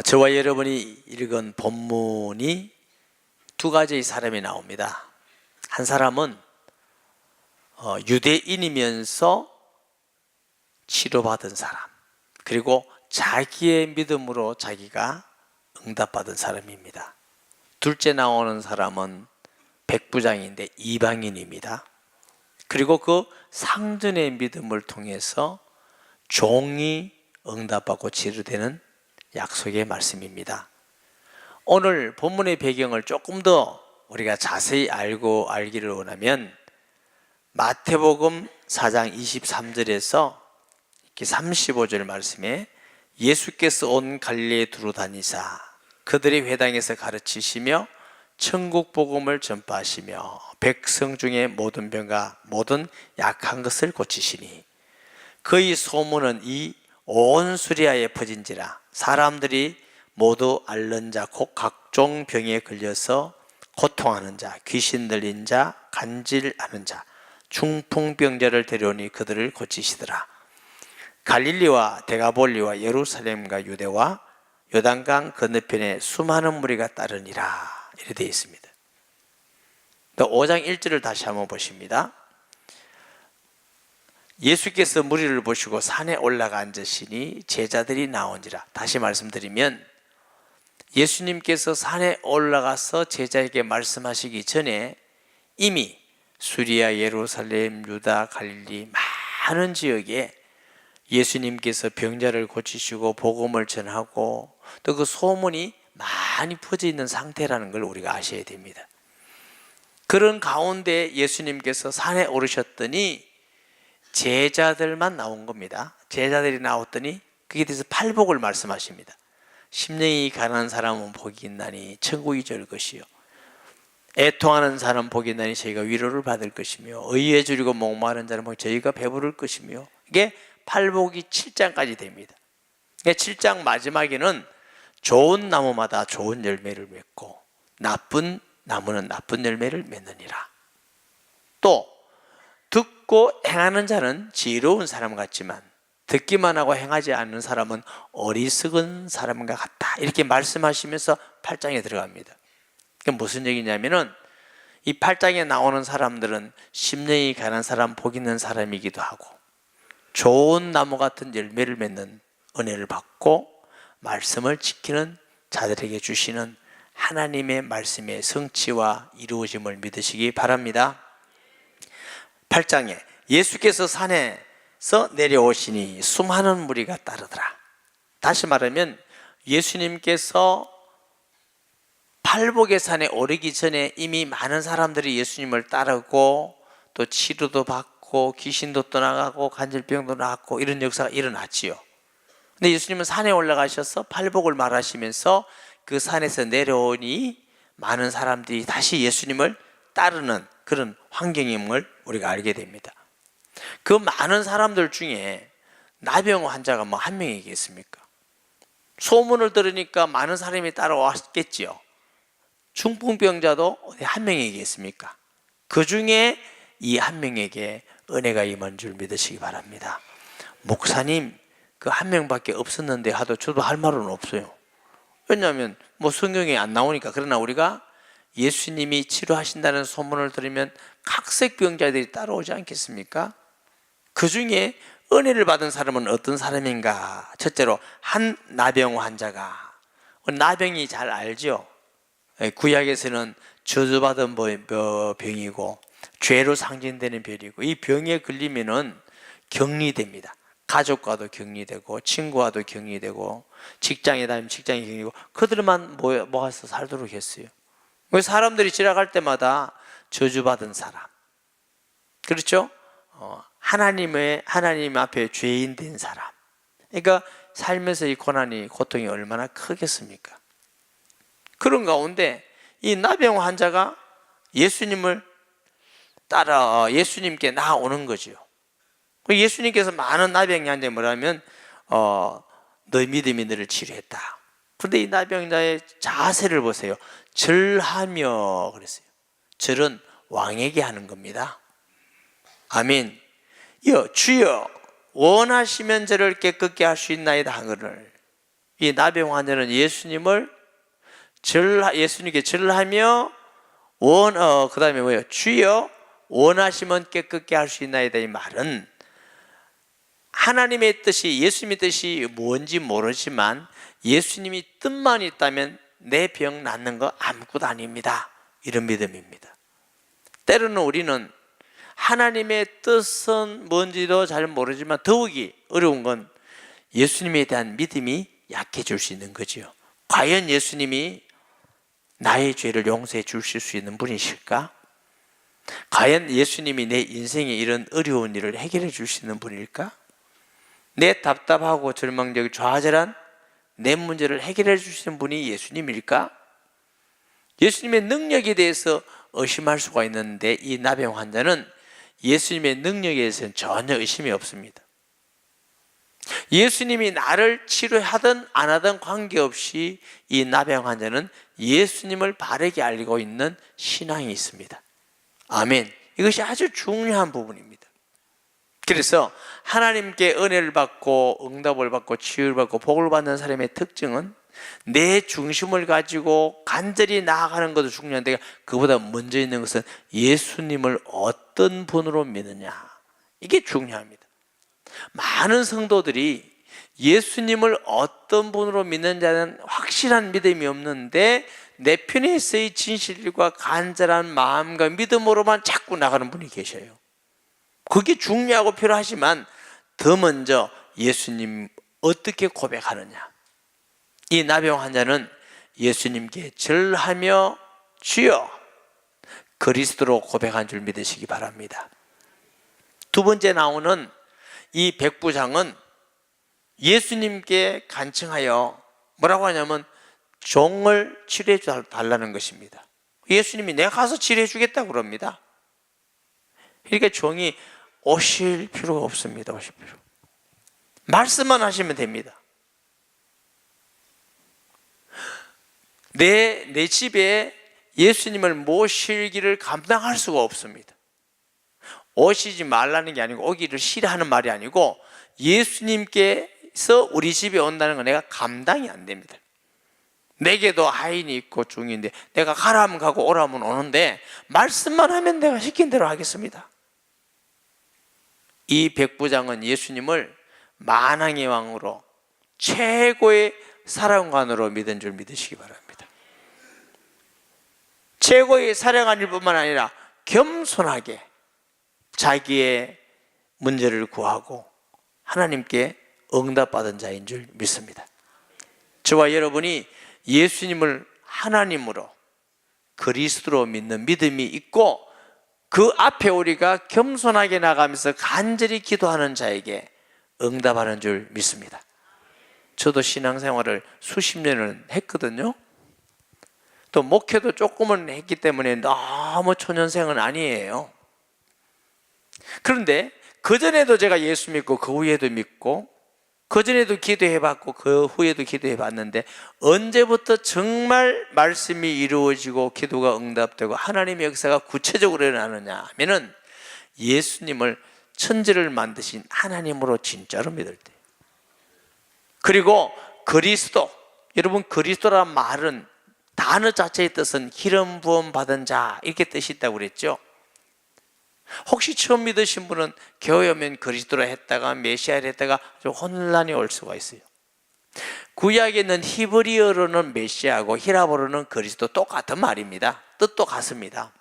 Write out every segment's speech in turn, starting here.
저와 여러분이 읽은 본문이 두 가지의 사람이 나옵니다. 한 사람은 유대인이면서 치료받은 사람, 그리고 자기의 믿음으로 자기가 응답받은 사람입니다. 둘째 나오는 사람은 백부장인데 이방인입니다. 그리고 그 상전의 믿음을 통해서 종이 응답받고 치료되는 약속의 말씀입니다. 오늘 본문의 배경을 조금 더 우리가 자세히 알기를 원하면 마태복음 4장 23절에서 35절 말씀에 예수께서 온 갈릴리에 두루 다니사 그들의 회당에서 가르치시며 천국 복음을 전파하시며 백성 중에 모든 병과 모든 약한 것을 고치시니 그의 소문은 이 온 수리아에 퍼진지라 사람들이 모두 앓는 자 곧 각종 병에 걸려서 고통하는 자 귀신 들린 자 간질하는 자 중풍병자를 데려오니 그들을 고치시더라. 갈릴리와 데가볼리와 예루살렘과 유대와 요단강 건너편에 수많은 무리가 따르니라 이렇게 되어 있습니다. 또 5장 1절을 다시 한번 보십니다. 예수께서 무리를 보시고 산에 올라가 앉으시니 제자들이 나온지라. 다시 말씀드리면 예수님께서 산에 올라가서 제자에게 말씀하시기 전에 이미 수리아, 예루살렘, 유다, 갈릴리 많은 지역에 예수님께서 병자를 고치시고 복음을 전하고 또 그 소문이 많이 퍼져 있는 상태라는 걸 우리가 아셔야 됩니다. 그런 가운데 예수님께서 산에 오르셨더니 제자들만 나온 겁니다. 제자들이 나왔더니 그에 대해서 팔복을 말씀하십니다. 심령이 가난한 사람은 복이 있나니 천국이 저를 것이요 애통하는 사람 복이 있나니 저희가 위로를 받을 것이며 의에 줄이고 목마른 자는 저희가 배부를 것이며 이게 팔복이 7장까지 됩니다. 7장 마지막에는 좋은 나무마다 좋은 열매를 맺고 나쁜 나무는 나쁜 열매를 맺느니라. 또 듣고 행하는 자는 지혜로운 사람 같지만 듣기만 하고 행하지 않는 사람은 어리석은 사람과 같다 이렇게 말씀하시면서 8장에 들어갑니다. 그게 무슨 얘기냐면은 이 8장에 나오는 사람들은 심령이 가난한 사람, 복 있는 사람이기도 하고 좋은 나무 같은 열매를 맺는 은혜를 받고 말씀을 지키는 자들에게 주시는 하나님의 말씀의 성취와 이루어짐을 믿으시기 바랍니다. 8장에 예수께서 산에서 내려오시니 수많은 무리가 따르더라. 다시 말하면 예수님께서 팔복의 산에 오르기 전에 이미 많은 사람들이 예수님을 따르고 또 치료도 받고 귀신도 떠나가고 간질병도 나았고 이런 역사가 일어났지요. 근데 예수님은 산에 올라가셔서 팔복을 말하시면서 그 산에서 내려오니 많은 사람들이 다시 예수님을 따르는 그런 환경임을 우리가 알게 됩니다. 그 많은 사람들 중에 나병 환자가 뭐 한 명이겠습니까? 소문을 들으니까 많은 사람이 따라왔겠지요. 중풍병자도 한 명이겠습니까? 그 중에 이 한 명에게 은혜가 임한 줄 믿으시기 바랍니다. 목사님 그 한 명밖에 없었는데 하도 저도 할 말은 없어요. 왜냐하면 뭐 성경에 안 나오니까. 그러나 우리가 예수님이 치료하신다는 소문을 들으면 각색 병자들이 따라오지 않겠습니까? 그 중에 은혜를 받은 사람은 어떤 사람인가? 첫째로 한 나병 환자가, 나병이 잘 알죠? 구약에서는 저주받은 병이고 죄로 상징되는 병이고 이 병에 걸리면은 격리됩니다. 가족과도 격리되고 친구와도 격리되고 직장에 다니면 직장에 격리되고 그들만 모아서 살도록 했어요. 사람들이 지나갈 때마다 저주받은 사람, 그렇죠? 하나님 앞에 죄인 된 사람. 그러니까 살면서 이 고통이 얼마나 크겠습니까? 그런 가운데 이 나병 환자가 예수님을 따라 예수님께 나오는 거죠. 예수님께서 많은 나병 환자에 뭐라면 너희 믿음이 너를 치료했다. 그런데 이 나병자의 자세를 보세요. 절하며 그랬어요. 절은 왕에게 하는 겁니다. 아멘. 주여 원하시면 저를 깨끗게 할 수 있나이다 하거늘 이 나병 환자는 예수님께 절하며 그 다음에 뭐예요? 주여 원하시면 깨끗게 할 수 있나이다. 이 말은 하나님의 뜻이, 예수님의 뜻이 뭔지 모르지만 예수님이 뜻만 있다면 내 병 낫는 거 아무것도 아닙니다. 이런 믿음입니다. 때로는 우리는 하나님의 뜻은 뭔지도 잘 모르지만 더욱이 어려운 건 예수님에 대한 믿음이 약해질 수 있는 거죠. 과연 예수님이 나의 죄를 용서해 주실 수 있는 분이실까? 과연 예수님이 내 인생에 이런 어려운 일을 해결해 줄 수 있는 분일까? 내 답답하고 절망적인 좌절한 내 문제를 해결해 주시는 분이 예수님일까? 예수님의 능력에 대해서 의심할 수가 있는데 이 나병 환자는 예수님의 능력에 대해서는 전혀 의심이 없습니다. 예수님이 나를 치료하든 안 하든 관계없이 이 나병 환자는 예수님을 바르게 알고 있는 신앙이 있습니다. 아멘. 이것이 아주 중요한 부분입니다. 그래서 하나님께 은혜를 받고 응답을 받고 치유를 받고 복을 받는 사람의 특징은 내 중심을 가지고 간절히 나아가는 것도 중요한데 그보다 먼저 있는 것은 예수님을 어떤 분으로 믿느냐, 이게 중요합니다. 많은 성도들이 예수님을 어떤 분으로 믿는자는 확실한 믿음이 없는데 내 편에서의 진실과 간절한 마음과 믿음으로만 자꾸 나가는 분이 계셔요. 그게 중요하고 필요하지만 더 먼저 예수님 어떻게 고백하느냐. 이 나병 환자는 예수님께 절하며 주여 그리스도로 고백한 줄 믿으시기 바랍니다. 두 번째 나오는 이 백부장은 예수님께 간청하여 뭐라고 하냐면 종을 치료해 달라는 것입니다. 예수님이 내가 가서 치료해 주겠다고 그럽니다. 그러니까 종이 오실 필요가 없습니다. 오실 필요. 말씀만 하시면 됩니다. 내 집에 예수님을 모시기를 감당할 수가 없습니다. 오시지 말라는 게 아니고 오기를 싫어하는 말이 아니고 예수님께서 우리 집에 온다는 건 내가 감당이 안 됩니다. 내게도 하인이 있고 중인데 내가 가라면 가고 오라면 오는데 말씀만 하면 내가 시킨 대로 하겠습니다. 이 백부장은 예수님을 만왕의 왕으로 최고의 사령관으로 믿은 줄 믿으시기 바랍니다. 최고의 사령관일 뿐만 아니라 겸손하게 자기의 문제를 구하고 하나님께 응답받은 자인 줄 믿습니다. 저와 여러분이 예수님을 하나님으로 그리스도로 믿는 믿음이 있고 그 앞에 우리가 겸손하게 나가면서 간절히 기도하는 자에게 응답하는 줄 믿습니다. 저도 신앙생활을 수십 년을 했거든요. 또 목회도 조금은 했기 때문에 너무 초년생은 아니에요. 그런데 그전에도 제가 예수 믿고 그 후에도 믿고 그전에도 기도해봤고 그 후에도 기도해봤는데 언제부터 정말 말씀이 이루어지고 기도가 응답되고 하나님의 역사가 구체적으로 일어나느냐 하면은 예수님을 천지를 만드신 하나님으로 진짜로 믿을 때, 그리고 그리스도, 여러분 그리스도란 말은 단어 자체의 뜻은 기름 부음 받은 자 이렇게 뜻이 있다고 그랬죠. 혹시 처음 믿으신 분은 교회 오면 그리스도라 했다가 메시아를 했다가 좀 혼란이 올 수가 있어요. 구약에 있는 히브리어로는 메시아고 히라보로는 그리스도 똑같은 말입니다. 뜻도 같습니다.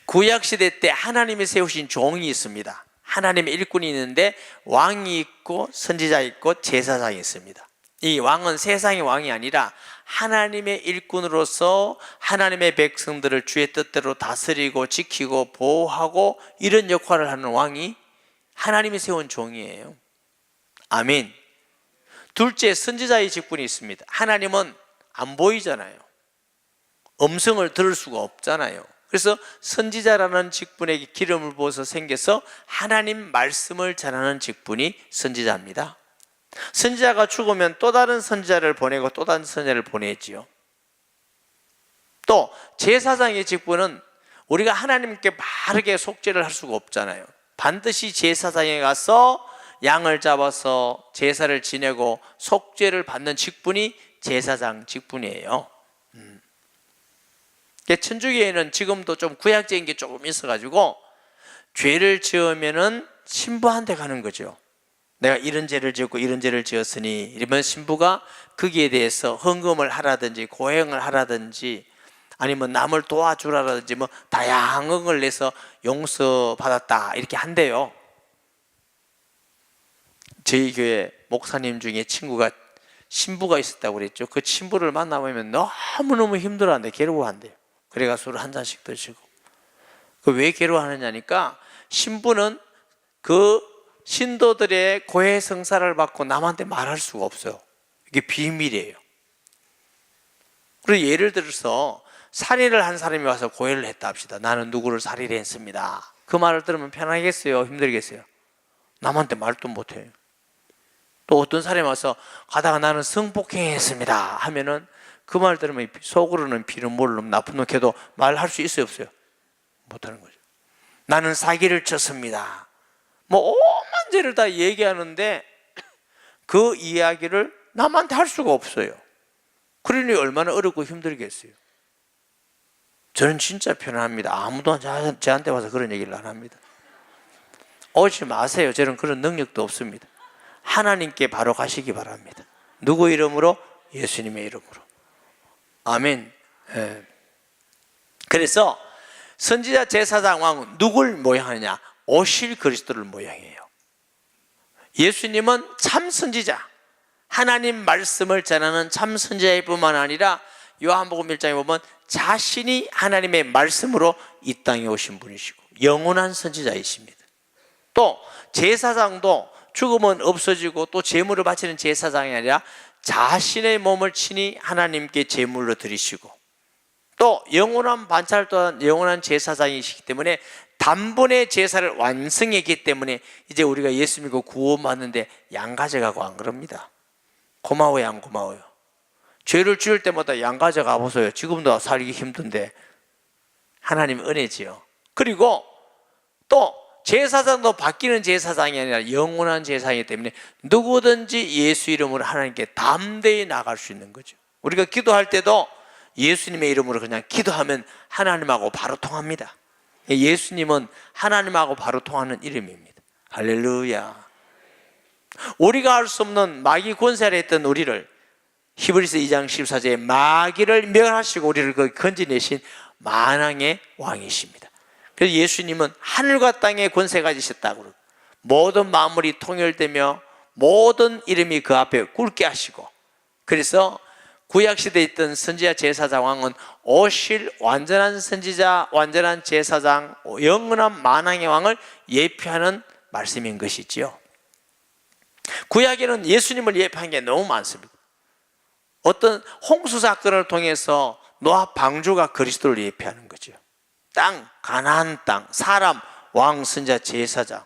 구약 시대 때 하나님이 세우신 종이 있습니다. 하나님의 일꾼이 있는데 왕이 있고 선지자 있고 제사장이 있습니다. 이 왕은 세상의 왕이 아니라 하나님의 일꾼으로서 하나님의 백성들을 주의 뜻대로 다스리고 지키고 보호하고 이런 역할을 하는 왕이 하나님이 세운 종이에요. 아멘. 둘째, 선지자의 직분이 있습니다. 하나님은 안 보이잖아요. 음성을 들을 수가 없잖아요. 그래서 선지자라는 직분에게 기름을 부어서 생겨서 하나님 말씀을 전하는 직분이 선지자입니다. 선지자가 죽으면 또 다른 선지자를 보내고 또 다른 선지자를 보내지요. 또 제사장의 직분은 우리가 하나님께 바르게 속죄를 할 수가 없잖아요. 반드시 제사장에 가서 양을 잡아서 제사를 지내고 속죄를 받는 직분이 제사장 직분이에요. 천주교에는 지금도 좀 구약적인 게 조금 있어가지고 죄를 지으면은 신부한테 가는 거죠. 내가 이런 죄를 지었고 이런 죄를 지었으니, 이러면 신부가 거기에 대해서 헌금을 하라든지 고행을 하라든지 아니면 남을 도와주라든지 뭐 다양한 걸 내서 용서받았다 이렇게 한대요. 저희 교회 목사님 중에 친구가 신부가 있었다고 그랬죠. 그 신부를 만나보면 너무너무 힘들어한대, 괴로워한대요. 그래가 술 한 잔씩 드시고. 왜 괴로워하느냐니까, 신부는 그 신도들의 고해 성사를 받고 남한테 말할 수가 없어요. 이게 비밀이에요. 그리고 예를 들어서 살인을 한 사람이 와서 고해를 했다 합시다. 나는 누구를 살인했습니다. 그 말을 들으면 편하겠어요? 힘들겠어요? 남한테 말도 못해요. 또 어떤 사람이 와서 가다가 나는 성폭행했습니다 하면은 그 말 들으면 속으로는 피눈물을 나쁜 놈 걔도 말할 수 있어요, 없어요? 못하는 거죠. 나는 사기를 쳤습니다. 뭐 오만 죄를 다 얘기하는데 그 이야기를 남한테 할 수가 없어요. 그러니 얼마나 어렵고 힘들겠어요. 저는 진짜 편안합니다. 아무도 저한테 와서 그런 얘기를 안 합니다. 오지 마세요. 저는 그런 능력도 없습니다. 하나님께 바로 가시기 바랍니다. 누구 이름으로? 예수님의 이름으로. 아멘. 예. 그래서 선지자 제사장 왕은 누굴 모양하느냐? 오실 그리스도를 모양해요. 예수님은 참 선지자, 하나님 말씀을 전하는 참 선지자일 뿐만 아니라 요한복음 1장에 보면 자신이 하나님의 말씀으로 이 땅에 오신 분이시고 영원한 선지자이십니다. 또 제사장도 죽으면 없어지고 또 제물을 바치는 제사장이 아니라 자신의 몸을 친히 하나님께 제물로 드리시고, 또 영원한 반차를 또한 영원한 제사장이시기 때문에 단번에 제사를 완성했기 때문에 이제 우리가 예수 믿고 구원받는데 양 가져가고 안 그럽니다. 고마워요, 안 고마워요? 죄를 지을 때마다 양 가져가 보세요. 지금도 살기 힘든데 하나님 은혜지요. 그리고 또 제사장도 바뀌는 제사장이 아니라 영원한 제사장이기 때문에 누구든지 예수 이름으로 하나님께 담대히 나갈 수 있는 거죠. 우리가 기도할 때도 예수님의 이름으로 그냥 기도하면 하나님하고 바로 통합니다. 예수님은 하나님하고 바로 통하는 이름입니다. 할렐루야. 우리가 알 수 없는 마귀 권세를 했던 우리를 히브리서 2장 14절에 마귀를 멸하시고 우리를 건져내신 만왕의 왕이십니다. 그래서 예수님은 하늘과 땅의 권세 가지셨다고 그러고 모든 만물이 통일되며 모든 이름이 그 앞에 꿇게 하시고, 그래서 구약시대에 있던 선지자 제사장 왕은 오실 완전한 선지자, 완전한 제사장, 영원한 만왕의 왕을 예표하는 말씀인 것이지요. 구약에는 예수님을 예표한 게 너무 많습니다. 어떤 홍수 사건을 통해서 노아 방주가 그리스도를 예표하는 거죠. 땅, 가나안 땅, 사람, 왕, 선지자, 제사장,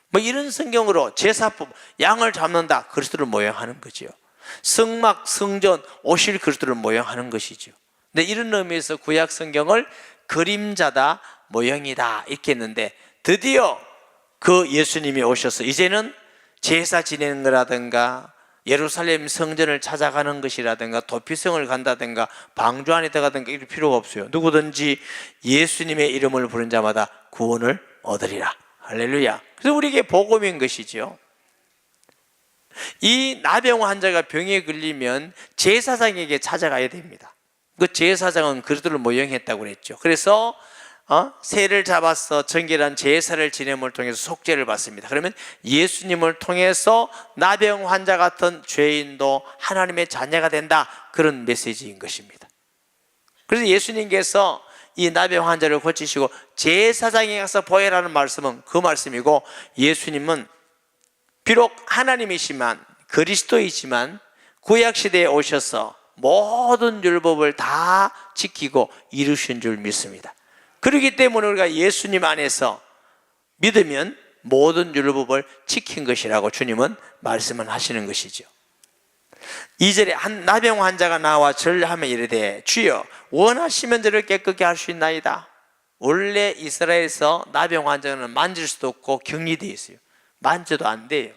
뭐 이런 성경으로 제사법, 양을 잡는다, 그리스도를 모형하는 거죠. 성막, 성전, 오실 그리스도를 모형하는 것이죠. 근데 이런 의미에서 구약 성경을 그림자다, 모형이다 이렇게 했는데, 드디어 그 예수님이 오셔서 이제는 제사 지내는 거라든가 예루살렘 성전을 찾아가는 것이라든가 도피성을 간다든가 방주 안에 들어가든가 이럴 필요가 없어요. 누구든지 예수님의 이름을 부른 자마다 구원을 얻으리라. 할렐루야. 그래서 우리에게 복음인 것이죠. 이 나병 환자가 병에 걸리면 제사장에게 찾아가야 됩니다. 그 제사장은 그리스도를 모형했다고 그랬죠. 그래서 새를 잡아서 정결한 제사를 지냄을 통해서 속죄를 받습니다. 그러면 예수님을 통해서 나병 환자 같은 죄인도 하나님의 자녀가 된다, 그런 메시지인 것입니다. 그래서 예수님께서 이 나병 환자를 고치시고 제사장에 가서 보혈하는 말씀은 그 말씀이고, 예수님은 비록 하나님이시만 그리스도이지만 구약시대에 오셔서 모든 율법을 다 지키고 이루신 줄 믿습니다. 그렇기 때문에 우리가 예수님 안에서 믿으면 모든 율법을 지킨 것이라고 주님은 말씀을 하시는 것이죠. 2절에 한 나병 환자가 나와 절하며 이르되 주여 원하시면 저를 깨끗게 할 수 있나이다. 원래 이스라엘에서 나병 환자는 만질 수도 없고 격리되어 있어요. 만져도 안 돼요.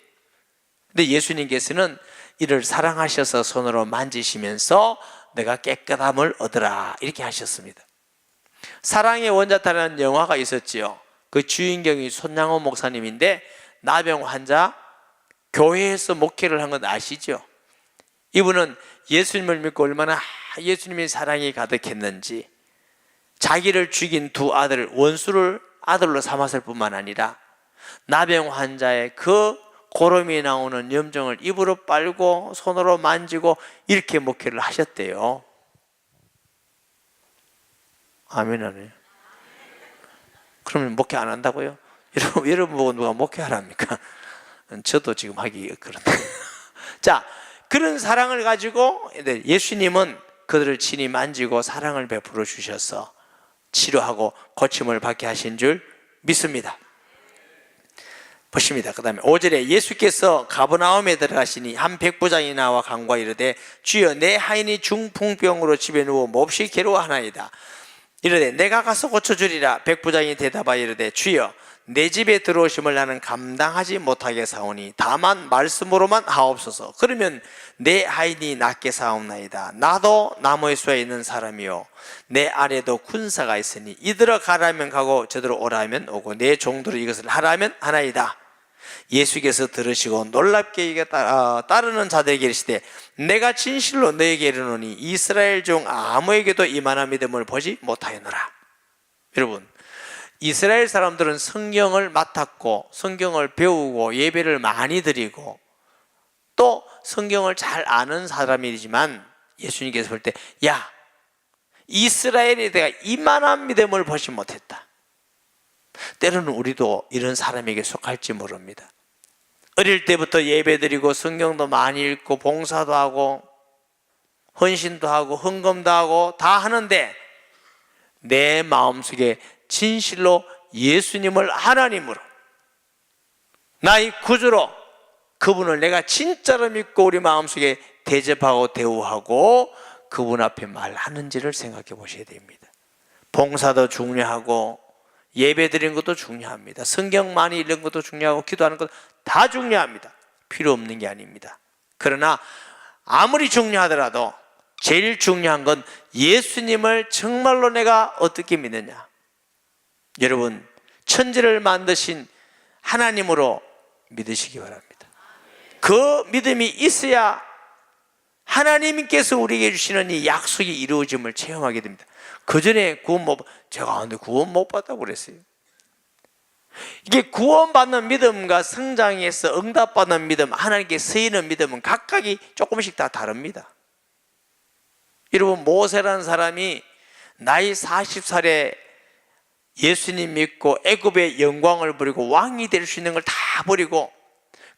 근데 예수님께서는 이를 사랑하셔서 손으로 만지시면서 내가 깨끗함을 얻으라 이렇게 하셨습니다. 사랑의 원자탄이라는 영화가 있었지요. 그 주인공이 손양호 목사님인데 나병 환자 교회에서 목회를 한 건 아시죠? 이분은 예수님을 믿고 얼마나 예수님의 사랑이 가득했는지 자기를 죽인 두 아들을 원수를 아들로 삼았을 뿐만 아니라 나병 환자의 그 고름이 나오는 염증을 입으로 빨고 손으로 만지고 이렇게 목회를 하셨대요. 아멘 하네요. 그러면 목회 안 한다고요? 여러분 보고 누가 목회하랍니까? 저도 지금 하기 그런데. 자, 그런 사랑을 가지고 예수님은 그들을 친히 만지고 사랑을 베풀어 주셔서 치료하고 고침을 받게 하신 줄 믿습니다. 보십니다. 그 다음에 5절에 예수께서 가버나움에 들어가시니 한 백부장이 나와 간구하 이르되 주여 내 하인이 중풍병으로 집에 누워 몹시 괴로워하나이다. 이르되 내가 가서 고쳐주리라. 백부장이 대답하여 이르되 주여 내 집에 들어오심을 나는 감당하지 못하게 사오니 다만 말씀으로만 하옵소서. 그러면 내 하인이 낫게 사옵나이다. 나도 나무의 수에 있는 사람이요 내 아래도 군사가 있으니 이들어 가라면 가고 저들어 오라면 오고 내 종들을 이것을 하라면 하나이다. 예수께서 들으시고 놀랍게 이게 따르는 자들에게 이르시되 내가 진실로 너에게 이르노니 이스라엘 중 아무에게도 이만한 믿음을 보지 못하였노라. 여러분, 이스라엘 사람들은 성경을 맡았고 성경을 배우고 예배를 많이 드리고 또 성경을 잘 아는 사람이지만 예수님께서 볼 때 야, 이스라엘에 내가 이만한 믿음을 보지 못했다. 때로는 우리도 이런 사람에게 속할지 모릅니다. 어릴 때부터 예배 드리고 성경도 많이 읽고 봉사도 하고 헌신도 하고 헌금도 하고 다 하는데 내 마음속에 진실로 예수님을 하나님으로 나의 구주로 그분을 내가 진짜로 믿고 우리 마음속에 대접하고 대우하고 그분 앞에 말하는지를 생각해 보셔야 됩니다. 봉사도 중요하고 예배 드리는 것도 중요합니다. 성경 많이 읽는 것도 중요하고 기도하는 것도 다 중요합니다. 필요 없는 게 아닙니다. 그러나 아무리 중요하더라도 제일 중요한 건 예수님을 정말로 내가 어떻게 믿느냐. 여러분, 천지를 만드신 하나님으로 믿으시기 바랍니다. 그 믿음이 있어야 하나님께서 우리에게 주시는 이 약속이 이루어짐을 체험하게 됩니다. 그 전에 제가 근데 구원 못 받다고 그랬어요. 이게 구원받는 믿음과 성장해서 응답받는 믿음, 하나님께 쓰이는 믿음은 각각이 조금씩 다 다릅니다. 여러분, 모세라는 사람이 나이 40살에 예수님 믿고 애굽의 영광을 버리고 왕이 될 수 있는 걸 다 버리고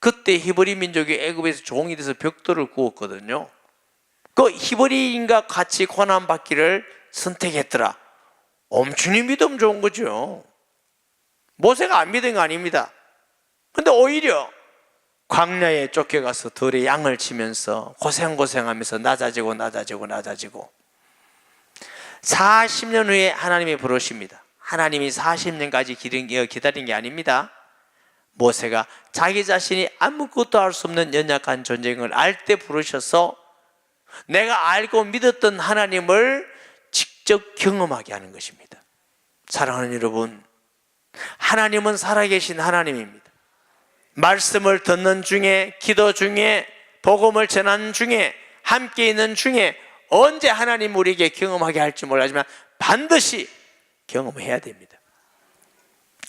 그때 히브리 민족이 애굽에서 종이 돼서 벽돌을 구웠거든요. 그 히브리인과 같이 고난받기를 선택했더라. 엄청히 믿음 좋은 거죠. 모세가 안 믿은 거 아닙니다. 근데 오히려 광야에 쫓겨가서 들에 양을 치면서 고생하면서 낮아지고 40년 후에 하나님이 부르십니다. 하나님이 40년까지 기다린 게 아닙니다. 모세가 자기 자신이 아무것도 할 수 없는 연약한 존재인 알 때 부르셔서 내가 알고 믿었던 하나님을 직접 경험하게 하는 것입니다. 사랑하는 여러분, 하나님은 살아계신 하나님입니다. 말씀을 듣는 중에, 기도 중에, 복음을 전하는 중에, 함께 있는 중에 언제 하나님 우리에게 경험하게 할지 몰라지만 반드시 경험해야 됩니다.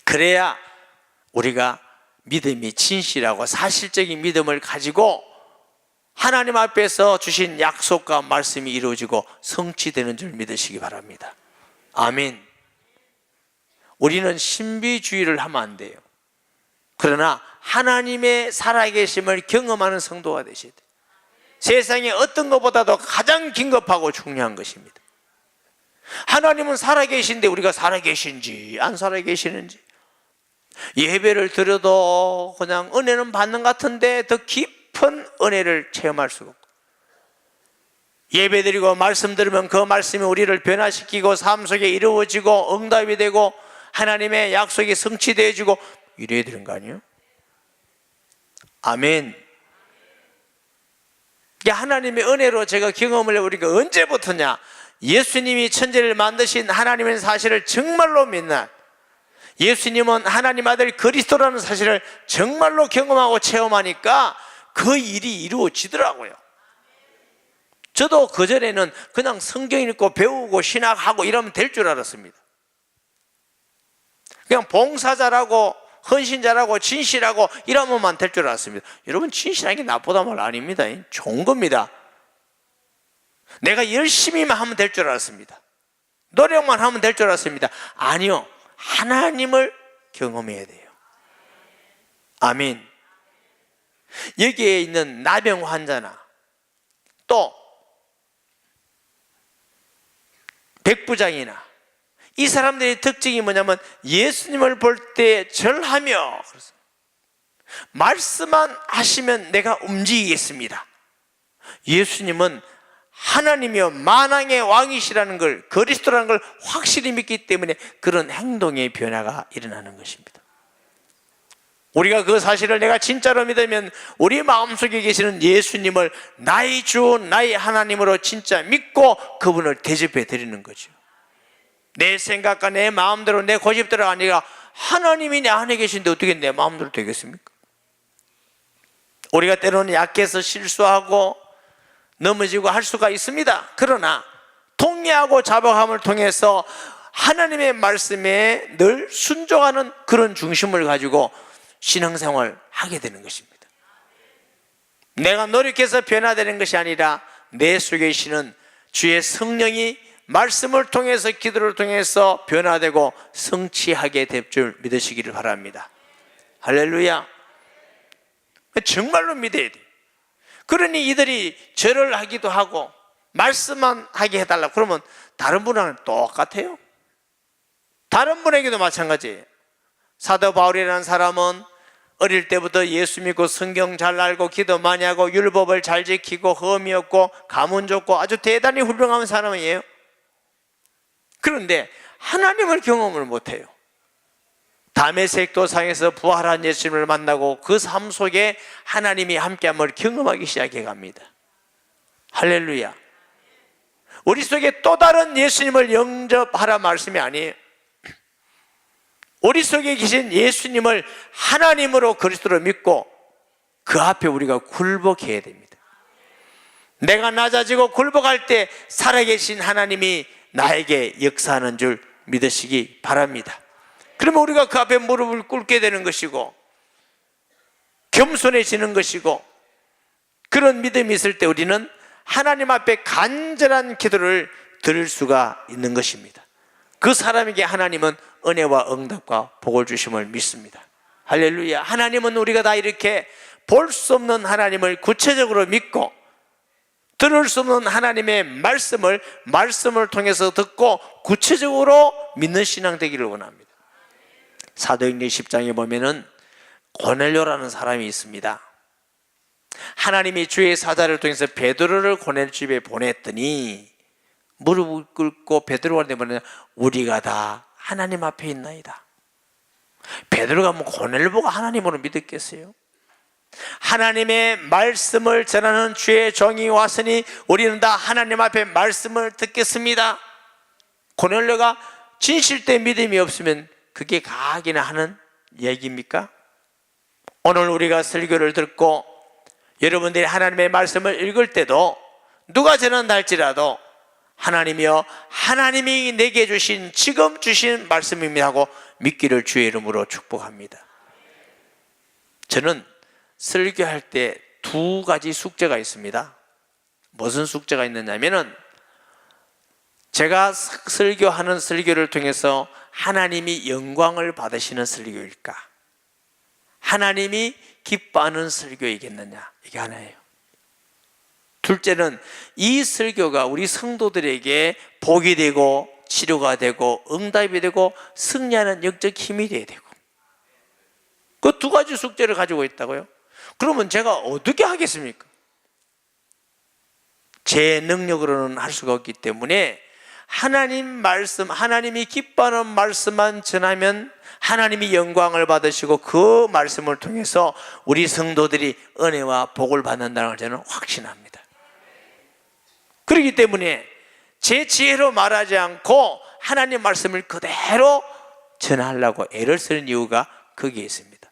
그래야 우리가 믿음이 진실하고 사실적인 믿음을 가지고 하나님 앞에서 주신 약속과 말씀이 이루어지고 성취되는 줄 믿으시기 바랍니다. 아멘. 우리는 신비주의를 하면 안 돼요. 그러나 하나님의 살아계심을 경험하는 성도가 되셔야 돼요. 세상에 어떤 것보다도 가장 긴급하고 중요한 것입니다. 하나님은 살아계신데 우리가 살아계신지 안 살아계시는지, 예배를 드려도 그냥 은혜는 받는 것 같은데 더 깊은 은혜를 체험할 수가 없고, 예배 드리고 말씀 들으면 그 말씀이 우리를 변화시키고 삶 속에 이루어지고 응답이 되고 하나님의 약속이 성취되어지고 이래야 되는 거 아니에요? 아멘. 이게 하나님의 은혜로 제가 경험을 해보니까 언제부터냐? 예수님이 천지를 만드신 하나님의 사실을 정말로 믿는, 예수님은 하나님 아들 그리스도라는 사실을 정말로 경험하고 체험하니까 그 일이 이루어지더라고요. 저도 그전에는 그냥 성경 읽고 배우고 신학하고 이러면 될 줄 알았습니다. 그냥 봉사자라고 헌신자라고 진실하고 이러면만 될 줄 알았습니다. 여러분, 진실한 게 나쁘다 말 아닙니다. 좋은 겁니다. 내가 열심히만 하면 될 줄 알았습니다. 노력만 하면 될 줄 알았습니다. 아니요, 하나님을 경험해야 돼요. 아멘. 여기에 있는 나병 환자나 또 백부장이나 이 사람들의 특징이 뭐냐면 예수님을 볼 때 절하며 말씀만 하시면 내가 움직이겠습니다. 예수님은 하나님이여 만왕의 왕이시라는 걸, 그리스도라는 걸 확실히 믿기 때문에 그런 행동의 변화가 일어나는 것입니다. 우리가 그 사실을 내가 진짜로 믿으면 우리 마음속에 계시는 예수님을 나의 주 나의 하나님으로 진짜 믿고 그분을 대접해 드리는 거죠. 내 생각과 내 마음대로 내 고집대로 아니라 하나님이 내 안에 계신데 어떻게 내 마음대로 되겠습니까? 우리가 때로는 약해서 실수하고 넘어지고 할 수가 있습니다. 그러나 통례하고 자복함을 통해서 하나님의 말씀에 늘 순종하는 그런 중심을 가지고 신앙생활을 하게 되는 것입니다. 내가 노력해서 변화되는 것이 아니라 내 속에 계시는 주의 성령이 말씀을 통해서 기도를 통해서 변화되고 성취하게 될 줄 믿으시기를 바랍니다. 할렐루야. 정말로 믿어야 돼요. 그러니 이들이 절을 하기도 하고 말씀만 하게 해달라 그러면 다른 분하고는 똑같아요. 다른 분에게도 마찬가지예요. 사도 바울이라는 사람은 어릴 때부터 예수 믿고 성경 잘 알고 기도 많이 하고 율법을 잘 지키고 험이 없고 가문 좋고 아주 대단히 훌륭한 사람이에요. 그런데 하나님을 경험을 못해요. 다메섹 도상에서 부활한 예수님을 만나고 그 삶 속에 하나님이 함께함을 경험하기 시작해 갑니다. 할렐루야. 우리 속에 또 다른 예수님을 영접하라 말씀이 아니에요. 우리 속에 계신 예수님을 하나님으로 그리스도로 믿고 그 앞에 우리가 굴복해야 됩니다. 내가 낮아지고 굴복할 때 살아계신 하나님이 나에게 역사하는 줄 믿으시기 바랍니다. 그러면 우리가 그 앞에 무릎을 꿇게 되는 것이고 겸손해지는 것이고 그런 믿음이 있을 때 우리는 하나님 앞에 간절한 기도를 드릴 수가 있는 것입니다. 그 사람에게 하나님은 은혜와 응답과 복을 주심을 믿습니다. 할렐루야. 하나님은 우리가 다 이렇게 볼 수 없는 하나님을 구체적으로 믿고 들을 수 없는 하나님의 말씀을 통해서 듣고 구체적으로 믿는 신앙 되기를 원합니다. 사도행전 10장에 보면은 고넬료라는 사람이 있습니다. 하나님이 주의 사자를 통해서 베드로를 고넬료 집에 보냈더니 무릎을 꿇고 베드로가 되면 우리가 다 하나님 앞에 있나이다. 베드로가 뭐 고넬료 보고 하나님으로 믿었겠어요? 하나님의 말씀을 전하는 주의 종이 왔으니 우리는 다 하나님 앞에 말씀을 듣겠습니다. 고넬료가 진실된 믿음이 없으면 그게 가하기나 하는 얘기입니까? 오늘 우리가 설교를 듣고 여러분들이 하나님의 말씀을 읽을 때도 누가 전한다 할지라도 하나님이여 하나님이 내게 주신 지금 주신 말씀입니다 하고 믿기를 주의 이름으로 축복합니다. 저는 설교할 때 두 가지 숙제가 있습니다. 무슨 숙제가 있느냐면은 제가 설교하는 설교를 통해서 하나님이 영광을 받으시는 설교일까? 하나님이 기뻐하는 설교이겠느냐? 이게 하나예요. 둘째는 이 설교가 우리 성도들에게 복이 되고 치료가 되고 응답이 되고 승리하는 영적 힘이 돼야 되고 그 두 가지 숙제를 가지고 있다고요? 그러면 제가 어떻게 하겠습니까? 제 능력으로는 할 수가 없기 때문에 하나님 말씀, 하나님이 기뻐하는 말씀만 전하면 하나님이 영광을 받으시고 그 말씀을 통해서 우리 성도들이 은혜와 복을 받는다는 걸 저는 확신합니다. 그렇기 때문에 제 지혜로 말하지 않고 하나님 말씀을 그대로 전하려고 애를 쓰는 이유가 거기에 있습니다.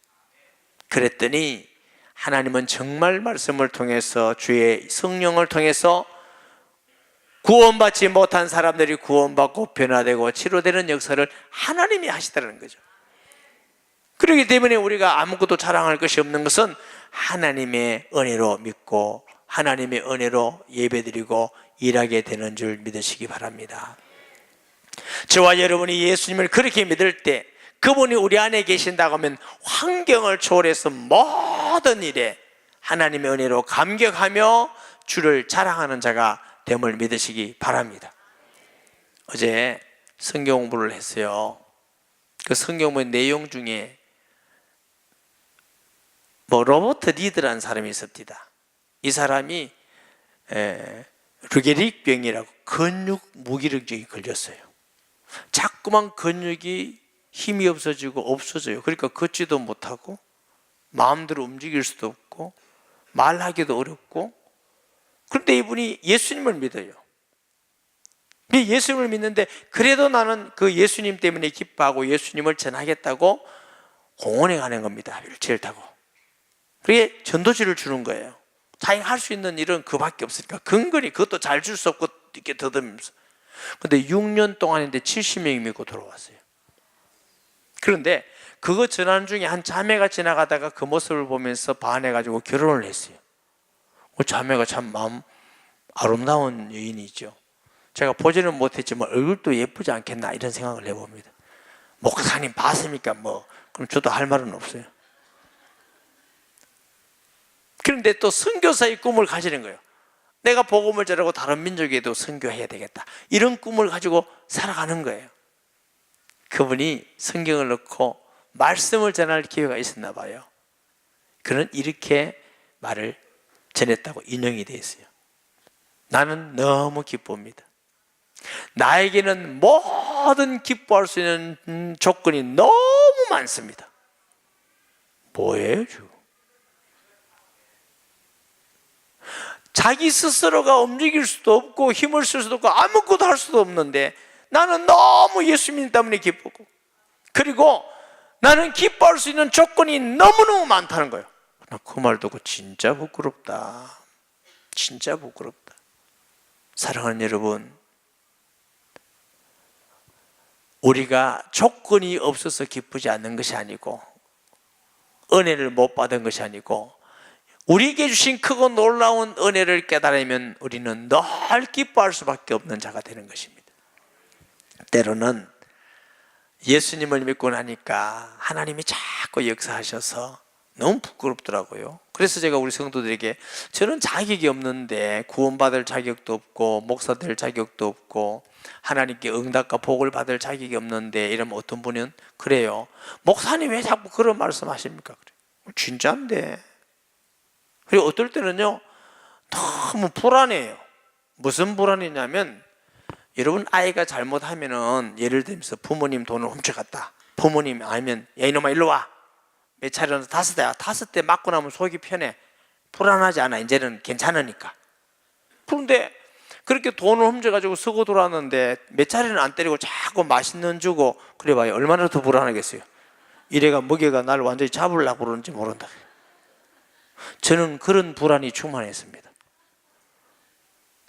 그랬더니 하나님은 정말 말씀을 통해서 주의 성령을 통해서 구원받지 못한 사람들이 구원받고 변화되고 치료되는 역사를 하나님이 하시다는 거죠. 그렇기 때문에 우리가 아무것도 자랑할 것이 없는 것은 하나님의 은혜로 믿고 하나님의 은혜로 예배드리고 일하게 되는 줄 믿으시기 바랍니다. 저와 여러분이 예수님을 그렇게 믿을 때 그분이 우리 안에 계신다고 하면 환경을 초월해서 모든 일에 하나님의 은혜로 감격하며 주를 자랑하는 자가 됨을 믿으시기 바랍니다. 어제 성경 공부를 했어요. 그 성경 공부의 내용 중에 로버트 리드라는 사람이 있습니다. 이 사람이 르게릭 병이라고 근육 무기력증이 걸렸어요. 자꾸만 근육이 힘이 없어져요. 그러니까 걷지도 못하고 마음대로 움직일 수도 없고 말하기도 어렵고, 그런데 이분이 예수님을 믿어요. 예수님을 믿는데 그래도 나는 그 예수님 때문에 기뻐하고 예수님을 전하겠다고 공원에 가는 겁니다. 휠체어를 타고. 그게 전도지를 주는 거예요. 자기가 할 수 있는 일은 그밖에 없으니까 근근히 그것도 잘 줄 수 없고 이렇게 더듬으면서. 근데 6년 동안인데 70명이 믿고 돌아왔어요. 그런데 그거 전하는 중에 한 자매가 지나가다가 그 모습을 보면서 반해가지고 결혼을 했어요. 그 자매가 참 마음 아름다운 여인이죠. 제가 보지는 못했지만 얼굴도 예쁘지 않겠나 이런 생각을 해봅니다. 목사님 봤습니까? 그럼 저도 할 말은 없어요. 그런데 또 선교사의 꿈을 가지는 거예요. 내가 복음을 전하고 다른 민족에도 선교해야 되겠다, 이런 꿈을 가지고 살아가는 거예요. 그분이 성경을 넣고 말씀을 전할 기회가 있었나 봐요. 그는 이렇게 말을 전했다고 인용이 되어 있어요. 나는 너무 기쁩니다. 나에게는 모든 기뻐할 수 있는 조건이 너무 많습니다. 뭐예요, 주? 자기 스스로가 움직일 수도 없고 힘을 쓸 수도 없고 아무것도 할 수도 없는데 나는 너무 예수님 때문에 기쁘고, 그리고 나는 기뻐할 수 있는 조건이 너무너무 많다는 거예요. 나 그 말 듣고 진짜 부끄럽다. 진짜 부끄럽다. 사랑하는 여러분, 우리가 조건이 없어서 기쁘지 않는 것이 아니고 은혜를 못 받은 것이 아니고 우리에게 주신 크고 놀라운 은혜를 깨달으면 우리는 늘 기뻐할 수밖에 없는 자가 되는 것입니다. 때로는 예수님을 믿고 나니까 하나님이 자꾸 역사하셔서 너무 부끄럽더라고요. 그래서 제가 우리 성도들에게, 저는 자격이 없는데 구원받을 자격도 없고 목사 될 자격도 없고 하나님께 응답과 복을 받을 자격이 없는데, 이러면 어떤 분은 그래요. 목사님 왜 자꾸 그런 말씀 하십니까? 그래. 진짜인데. 그리고 어떨 때는요 너무 불안해요. 무슨 불안이냐면, 여러분 아이가 잘못하면은, 예를 들면서 부모님 돈을 훔쳐갔다, 부모님 아니면 야 이놈아 일로 와, 몇 차례는 5대야, 5대 맞고 나면 속이 편해, 불안하지 않아, 이제는 괜찮으니까. 그런데 그렇게 돈을 훔쳐가지고 쓰고 돌아왔는데 몇 차례는 안 때리고 자꾸 맛있는 주고 그래 봐요. 얼마나 더 불안하겠어요. 이래가 먹여가 나를 완전히 잡으려고 그러는지 모른다. 저는 그런 불안이 충만했습니다.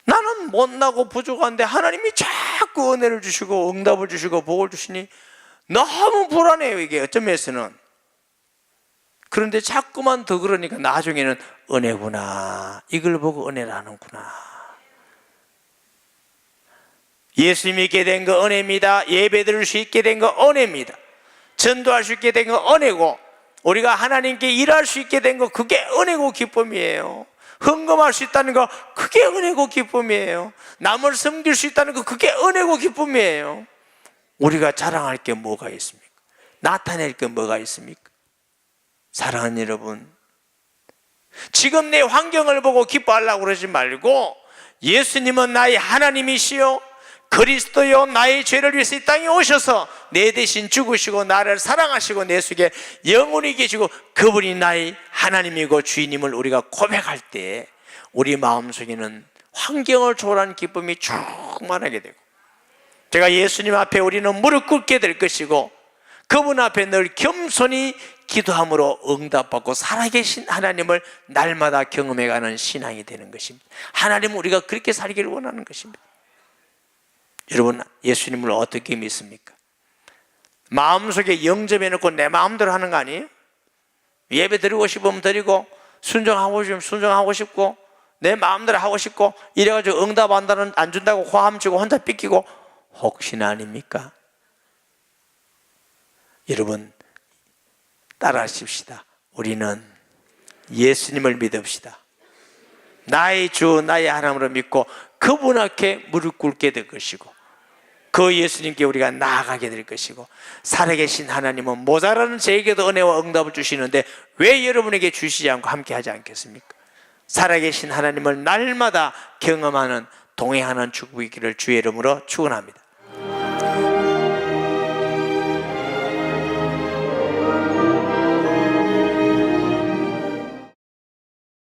나는 못나고 부족한데 하나님이 자꾸 은혜를 주시고 응답을 주시고 복을 주시니 너무 불안해요, 이게 어쩌면서는. 그런데 자꾸만 더 그러니까 나중에는 은혜구나, 이걸 보고 은혜라는구나. 예수 믿게 된 거 은혜입니다. 예배 드릴 수 있게 된 거 은혜입니다. 전도할 수 있게 된 거 은혜고, 우리가 하나님께 일할 수 있게 된 거, 그게 은혜고 기쁨이에요. 헌금할 수 있다는 거, 그게 은혜고 기쁨이에요. 남을 섬길 수 있다는 거, 그게 은혜고 기쁨이에요. 우리가 자랑할 게 뭐가 있습니까? 나타낼 게 뭐가 있습니까? 사랑하는 여러분, 지금 내 환경을 보고 기뻐하려고 그러지 말고, 예수님은 나의 하나님이시요 그리스도요 나의 죄를 위해서 이 땅에 오셔서 내 대신 죽으시고 나를 사랑하시고 내 속에 영원히 계시고 그분이 나의 하나님이고 주인님을 우리가 고백할 때 우리 마음속에는 환경을 초월한 기쁨이 충만하게 되고, 제가 예수님 앞에 우리는 무릎 꿇게 될 것이고, 그분 앞에 늘 겸손히 기도함으로 응답받고 살아계신 하나님을 날마다 경험해가는 신앙이 되는 것입니다. 하나님은 우리가 그렇게 살기를 원하는 것입니다. 여러분, 예수님을 어떻게 믿습니까? 마음속에 영접해놓고 내 마음대로 하는 거 아니에요? 예배 드리고 싶으면 드리고, 순종하고 싶으면 순종하고 싶고, 내 마음대로 하고 싶고, 이래가지고 응답 안 준다고 호함치고 혼자 삐끼고, 혹시나 아닙니까? 여러분, 따라하십시다. 우리는 예수님을 믿읍시다. 나의 주 나의 하나님으로 믿고 그분 앞에 무릎 꿇게 될 것이고, 그 예수님께 우리가 나아가게 될 것이고, 살아계신 하나님은 모자라는 저에게도 은혜와 응답을 주시는데 왜 여러분에게 주시지 않고 함께 하지 않겠습니까? 살아계신 하나님을 날마다 경험하는, 동행하는 축복이 있기를 주의 이름으로 축원합니다.